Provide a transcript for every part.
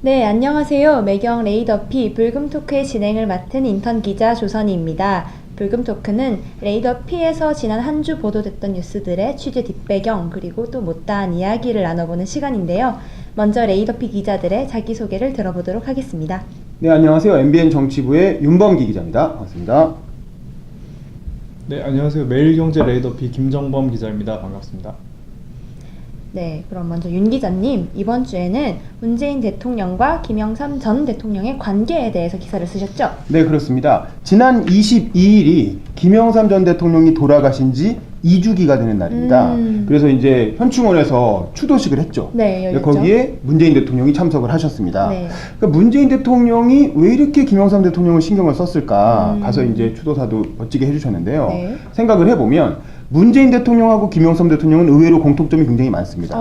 네, 안녕하세요. 매경 레이더피 불금토크의 진행을 맡은 인턴 기자 조선희입니다. 불금토크는 레이더피에서 지난 한 주 보도됐던 뉴스들의 취재 뒷배경 그리고 또 못다한 이야기를 나눠보는 시간인데요. 먼저 레이더피 기자들의 자기소개를 들어보도록 하겠습니다. 네, 안녕하세요. MBN 정치부의 윤범기 기자입니다. 반갑습니다. 네, 안녕하세요. 매일경제 레이더피 김정범 기자입니다. 반갑습니다. 네, 그럼 먼저 윤 기자님, 이번 주에는 문재인 대통령과 김영삼 전 대통령의 관계에 대해서 기사를 쓰셨죠? 네, 그렇습니다. 지난 22일이 김영삼 전 대통령이 돌아가신 지 2주기가 되는 날입니다. 그래서 이제 현충원에서 추도식을 했죠. 네, 열렸죠. 거기에 문재인 대통령이 참석을 하셨습니다. 네. 그러니까 문재인 대통령이 왜 이렇게 김영삼 대통령을 신경을 썼을까? 가서 이제 추도사도 멋지게 해주셨는데요. 네. 생각을 해보면 문재인 대통령하고 김영삼 대통령은 의외로 공통점이 굉장히 많습니다.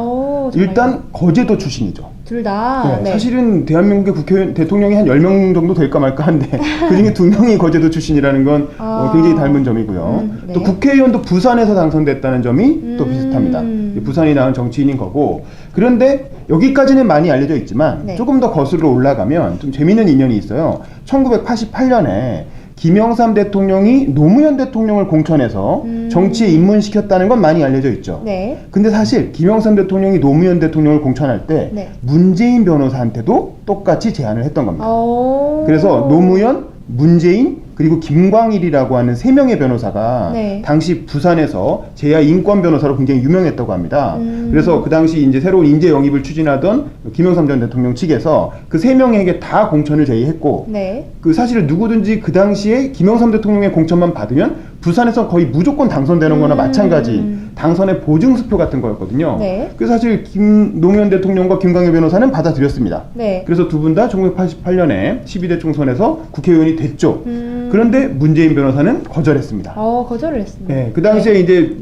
일단 거제도 출신이죠. 둘 다. 네, 사실은 대한민국의 국회의원 대통령이 한 10명 정도 될까 말까 한데 그중에 2명이 거제도 출신이라는 건 굉장히 닮은 점이고요. 네. 또 국회의원도 부산에서 당선됐다는 점이 또 비슷합니다. 부산이 낳은 정치인인 거고, 그런데 여기까지는 많이 알려져 있지만 네. 조금 더 거슬러 올라가면 좀 재미있는 인연이 있어요. 1988년에 김영삼 대통령이 노무현 대통령을 공천해서 정치에 입문시켰다는 건 많이 알려져 있죠. 네. 근데 사실 김영삼 대통령이 노무현 대통령을 공천할 때 네. 문재인 변호사한테도 똑같이 제안을 했던 겁니다. 오. 그래서 노무현, 문재인, 그리고 김광일이라고 하는 3명의 변호사가 네. 당시 부산에서 제야 인권 변호사로 굉장히 유명했다고 합니다. 그래서 그 당시 이제 새로운 인재 영입을 추진하던 김영삼 전 대통령 측에서 그 3명에게 다 공천을 제의했고, 네. 그 사실은 누구든지 그 당시에 김영삼 대통령의 공천만 받으면 부산에서 거의 무조건 당선되는 거나 마찬가지 당선의 보증수표 같은 거였거든요. 네. 그래서 사실 노무현 대통령과 김광일 변호사는 받아들였습니다. 네. 그래서 두 분 다 1988년에 12대 총선에서 국회의원이 됐죠. 그런데 문재인 변호사는 거절했습니다. 거절을 했습니다. 네, 그 당시에 이제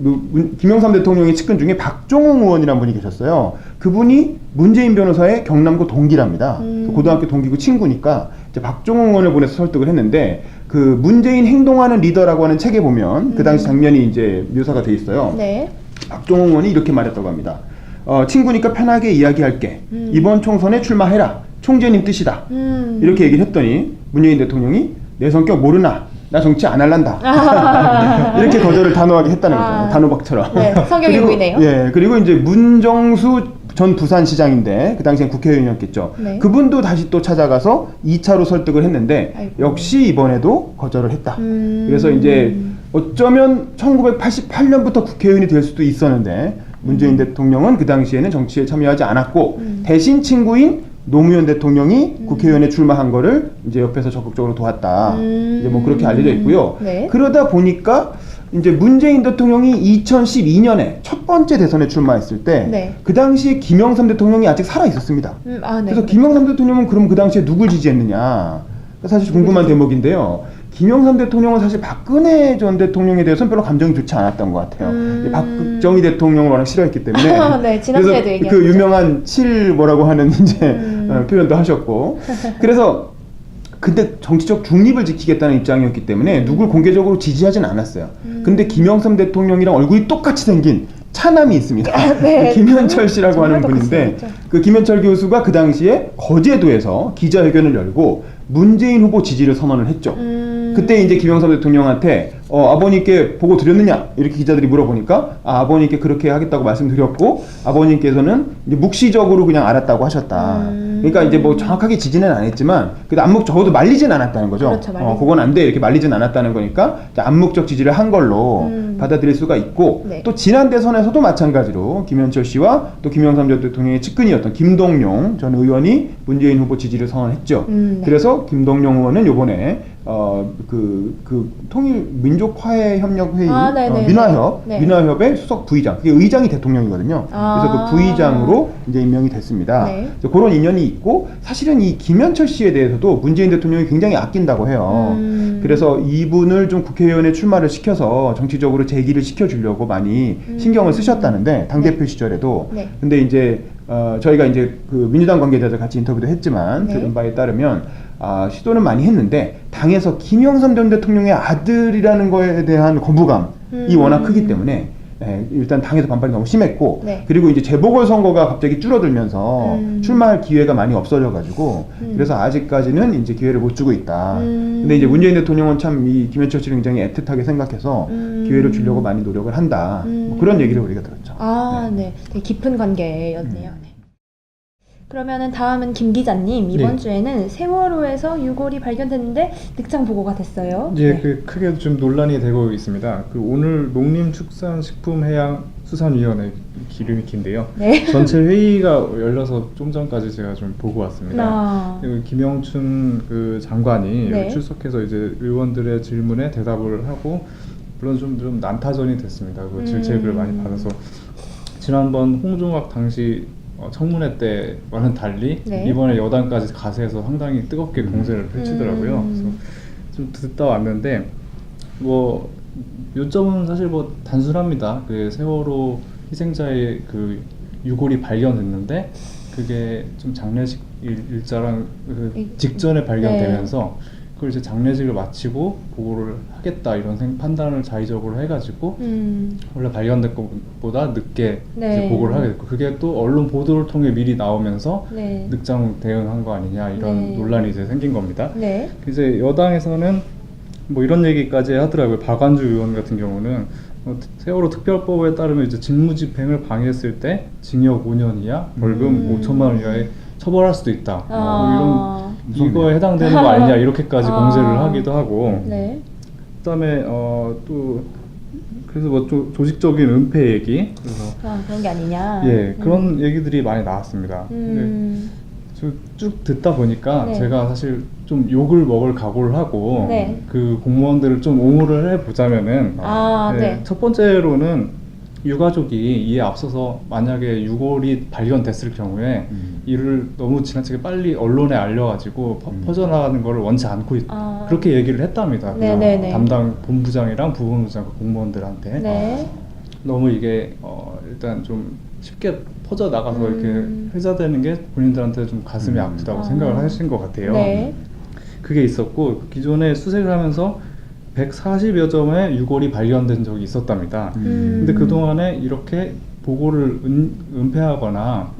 김영삼 대통령의 측근 중에 박종웅 의원이라는 분이 계셨어요. 그분이 문재인 변호사의 경남고 동기랍니다. 고등학교 동기고 친구니까 이제 박종웅 의원을 보내서 설득을 했는데, 그 문재인 행동하는 리더라고 하는 책에 보면 그 당시 장면이 이제 묘사가 돼 있어요. 네. 박종웅 의원이 이렇게 말했다고 합니다. 친구니까 편하게 이야기할게. 이번 총선에 출마해라. 총재님 뜻이다. 이렇게 얘기를 했더니 문재인 대통령이 내 성격 모르나? 나 정치 안 할란다. 이렇게 거절을 단호하게 했다는 거죠. 단호박처럼. 네, 성격이 보이네요. 예, 그리고 이제 문정수 전 부산시장인데 그 당시엔 국회의원이었겠죠. 네. 그분도 다시 또 찾아가서 2차로 설득을 했는데 아이고. 역시 이번에도 거절을 했다. 그래서 이제 어쩌면 1988년부터 국회의원이 될 수도 있었는데 문재인 대통령은 그 당시에는 정치에 참여하지 않았고 대신 친구인 노무현 대통령이 국회의원에 출마한 거를 이제 옆에서 적극적으로 도왔다. 이제 뭐 그렇게 알려져 있고요. 네. 그러다 보니까 이제 문재인 대통령이 2012년에 첫 번째 대선에 출마했을 때 네. 그 당시에 김영삼 대통령이 아직 살아 있었습니다. 네. 그래서 김영삼 대통령은 그럼 그 당시에 누굴 지지했느냐? 사실 궁금한 대목인데요. 김영삼 대통령은 사실 박근혜 전 대통령에 대해서는 별로 감정이 좋지 않았던 것 같아요. 박정희 대통령을 워낙 싫어했기 때문에. 네, 지난주에도 그래서 얘기했죠. 그 유명한 7 뭐라고 하는 이제 표현도 하셨고. 그래서 근데 정치적 중립을 지키겠다는 입장이었기 때문에 누굴 공개적으로 지지하진 않았어요. 근데 김영삼 대통령이랑 얼굴이 똑같이 생긴 차남이 있습니다. 네. 김현철 씨라고 하는 정말 똑같이 분인데, 생겼죠. 그 김현철 교수가 그 당시에 거제도에서 기자회견을 열고 문재인 후보 지지를 선언을 했죠. 그때 이제 김영삼 대통령한테 아버님께 보고 드렸느냐 이렇게 기자들이 물어보니까 아버님께 그렇게 하겠다고 말씀드렸고 아버님께서는 이제 묵시적으로 그냥 알았다고 하셨다. 그러니까 이제 뭐 정확하게 지지는 안 했지만 그래도 적어도 말리진 않았다는 거죠. 그렇죠, 말리진 그건 안 돼 이렇게 말리진 않았다는 거니까 이제 암묵적 지지를 한 걸로 받아들일 수가 있고, 네. 또 지난 대선에서도 마찬가지로 김현철 씨와 또 김영삼 전 대통령의 측근이었던 김동용 전 의원이 문재인 후보 지지를 선언했죠. 네. 그래서 김동용 의원은 요번에 통일 민족화해 협력 회의 네네네. 민화협 네. 민화협의 수석 부의장, 그게 의장이 대통령이거든요. 그래서 그 부의장으로 이제 임명이 됐습니다. 네. 그래서 그런 인연이 있고, 사실은 이 김현철 씨에 대해서도 문재인 대통령이 굉장히 아낀다고 해요. 그래서 이분을 좀 국회의원에 출마를 시켜서 정치적으로 재기를 시켜주려고 많이 신경을 쓰셨다는데 당대표 시절에도. 네. 근데 이제 저희가 이제 그 민주당 관계자들 같이 인터뷰도 했지만 네. 들은 바에 따르면 시도는 많이 했는데 당에서 김영삼 전 대통령의 아들이라는 거에 대한 거부감이 워낙 크기 때문에 예, 일단 당에서 반발이 너무 심했고 네. 그리고 이제 재보궐선거가 갑자기 줄어들면서 출마할 기회가 많이 없어져가지고 그래서 아직까지는 이제 기회를 못 주고 있다. 근데 이제 문재인 대통령은 참 이 김현철 씨를 굉장히 애틋하게 생각해서 기회를 주려고 많이 노력을 한다. 뭐 그런 얘기를 우리가 들었죠. 아, 네. 되게 깊은 관계였네요. 네. 그러면은 다음은 김 기자님. 이번 네. 주에는 세월호에서 유골이 발견됐는데 늑장 보고가 됐어요. 이제 네. 그 크게 좀 논란이 되고 있습니다. 그 오늘 농림축산식품해양수산위원회 기름이 긴데요. 네. 전체 회의가 열려서 좀 전까지 제가 좀 보고 왔습니다. 아. 그리고 김영춘 그 장관이 네. 여기 출석해서 이제 의원들의 질문에 대답을 하고 물론 좀 난타전이 됐습니다. 그 질책을 많이 받아서 지난번 홍종학 당시 청문회 때와는 달리 네. 이번에 여당까지 가세해서 상당히 뜨겁게 공세를 펼치더라고요. 그래서 좀 듣다 왔는데 뭐 요점은 사실 뭐 단순합니다. 그 세월호 희생자의 그 유골이 발견됐는데 그게 좀 장례식 일자랑 그 직전에 발견되면서 그걸 이제 장례식을 마치고 보고를 하겠다 이런 판단을 자의적으로 해가지고 원래 발견된 것보다 늦게 네. 이제 보고를 하게 됐고 그게 또 언론 보도를 통해 미리 나오면서 네. 늑장 대응한 거 아니냐 이런 네. 논란이 이제 생긴 겁니다. 네. 이제 여당에서는 뭐 이런 얘기까지 하더라고요. 박완주 의원 같은 경우는 세월호 특별법에 따르면 이제 직무집행을 방해했을 때 징역 5년 이하, 벌금 5천만 원 이하에 처벌할 수도 있다. 뭐 이런 이거에 해당되는 거 아니냐 이렇게까지 공세를 하기도 하고. 네. 그다음에 또 그래서 뭐 조직적인 은폐 얘기. 그래서 그런 게 아니냐. 예 그런 얘기들이 많이 나왔습니다. 쭉 듣다 보니까 네. 제가 사실 좀 욕을 먹을 각오를 하고 네. 그 공무원들을 좀 옹호를 해보자면은 네. 첫 번째로는 유가족이 이에 앞서서 만약에 유골이 발견됐을 경우에 이를 너무 지나치게 빨리 언론에 알려가지고 퍼져나가는 것을 원치 않고 그렇게 얘기를 했답니다. 네네네. 담당 본부장이랑 부본부장 공무원들한테 네. 너무 이게 일단 좀 쉽게 퍼져 나가서 이렇게 회자되는 게 본인들한테 좀 가슴이 아프다고 생각을 하신 것 같아요. 네. 그게 있었고 기존에 수색을 하면서 140여 점의 유골이 발견된 적이 있었답니다. 근데 그동안에 이렇게 보고를 은폐하거나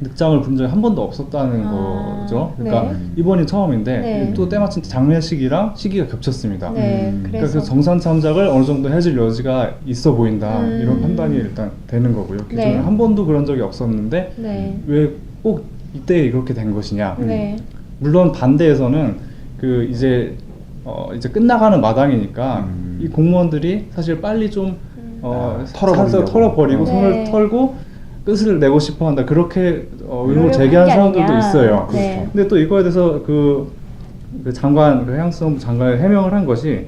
늑장을 본 적이 한 번도 없었다는 거죠. 그러니까 네. 이번이 처음인데 네. 또 때마침 장례식이랑 시기가 겹쳤습니다. 네. 그래서 정산 참작을 어느 정도 해줄 여지가 있어 보인다 이런 판단이 일단 되는 거고요. 기존에 네. 한 번도 그런 적이 없었는데 네. 왜 꼭 이때 이렇게 된 것이냐. 네. 물론 반대에서는 그 이제 끝나가는 마당이니까 이 공무원들이 사실 빨리 좀 털어버리고 네. 손을 털고 끝을 내고 싶어한다 그렇게 의혹을 그러려고 제기한 한 게 사람들도 아니냐. 있어요. 네. 근데 또 이거에 대해서 그 장관 해양수산부 장관이 해명을 한 것이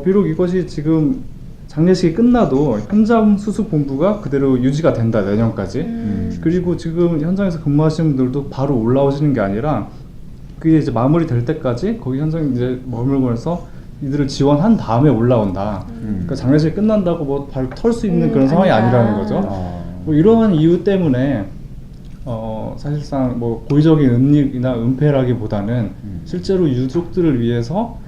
비록 이것이 지금 장례식이 끝나도 현장 수습 본부가 그대로 유지가 된다 내년까지. 그리고 지금 현장에서 근무하시는 분들도 바로 올라오시는 게 아니라 그게 이제 마무리될 때까지 거기 현장에 이제 머물고 해서 이들을 지원한 다음에 올라온다. 그러니까 장례식이 끝난다고 뭐 바로 털 수 있는 그런 상황이 아니라는 거죠. 뭐 이러한 이유 때문에 사실상 뭐 고의적인 은닉이나 은폐라기보다는 실제로 유족들을 위해서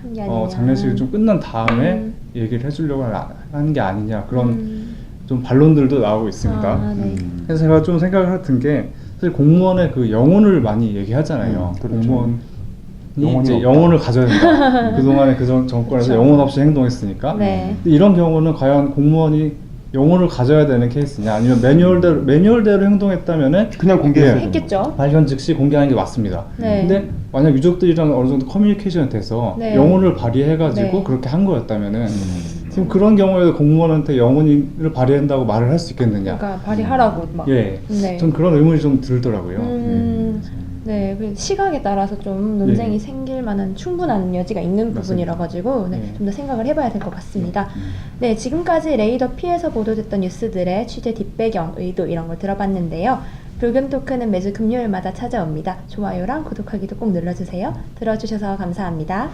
장례식이 좀 끝난 다음에 얘기를 해주려고 하는 게 아니냐 그런 좀 반론들도 나오고 있습니다. 네. 그래서 제가 좀 생각을 든 게 사실 공무원의 그 영혼을 많이 얘기하잖아요. 그렇죠. 공무원이 이제 없다. 영혼을 가져야 된다. 그동안에 그 정권에서 영혼 없이 행동했으니까. 네. 근데 이런 경우는 과연 공무원이 영혼을 가져야 되는 케이스냐 아니면 매뉴얼대로 행동했다면은 그냥 공개해야 했겠죠. 발견 즉시 공개하는 게 맞습니다. 네. 근데 만약 유족들이랑 어느 정도 커뮤니케이션이 돼서 네. 영혼을 발휘해가지고 네. 그렇게 한 거였다면은 지금 그런 경우에 공무원한테 영혼을 발휘한다고 말을 할 수 있겠느냐? 그러니까 발휘하라고 막. 예, 네. 전 그런 의문이 좀 들더라고요. 네, 그 시각에 따라서 좀 논쟁이 네. 생길 만한 충분한 여지가 있는 부분이라 가지고 네. 좀 더 생각을 해봐야 될 것 같습니다. 네, 지금까지 레이더 P에서 보도됐던 뉴스들의 취재 뒷배경, 의도 이런 걸 들어봤는데요. 불금 토크는 매주 금요일마다 찾아옵니다. 좋아요랑 구독하기도 꼭 눌러주세요. 들어주셔서 감사합니다.